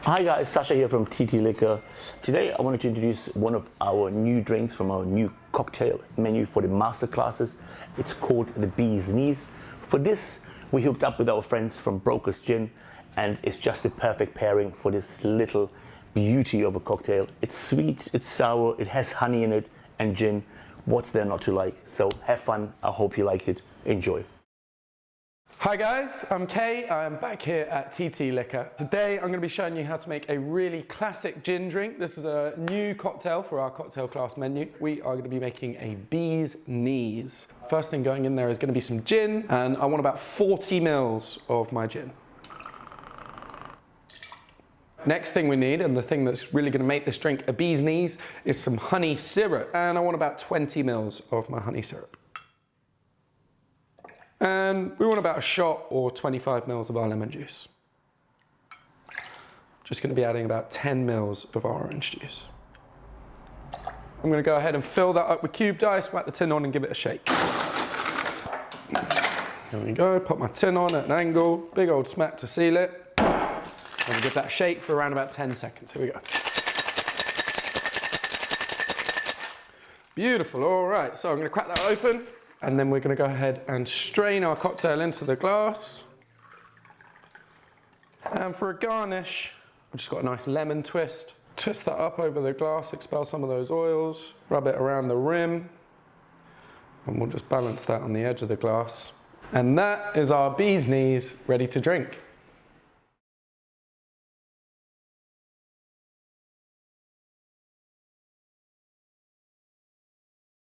Hi guys, Sasha here from TT Liquor. Today I wanted to introduce one of our new drinks from our new cocktail menu for the Masterclasses. It's called the Bee's Knees. For this, we hooked up with our friends from Broker's Gin, and it's just the perfect pairing for this little beauty of a cocktail. It's sweet, it's sour, it has honey in it, and gin. What's there not to like? So have fun, I hope you like it. Enjoy. Hi guys, I'm Kay. I'm back here at TT Liquor. Today I'm going to be showing you how to make a really classic gin drink. This is a new cocktail for our cocktail class menu. We are going to be making a Bee's Knees. First thing going in there is going to be some gin, and I want about 40 mils of my gin. Next thing we need, and the thing that's really going to make this drink a Bee's Knees, is some honey syrup. And I want about 20 mils of my honey syrup. And we want about a shot or 25 mils of our lemon juice. Just going to be adding about 10 mils of our orange juice. I'm going to go ahead and fill that up with cubed ice, whack the tin on and give it a shake. There we go, put my tin on at an angle, big old smack to seal it. And we give that a shake for around about 10 seconds. Here we go. Beautiful, all right, so I'm going to crack that open. And then we're going to go ahead and strain our cocktail into the glass. And for a garnish, I've just got a nice lemon twist. Twist that up over the glass, expel some of those oils, rub it around the rim, and we'll just balance that on the edge of the glass. And that is our Bee's Knees ready to drink.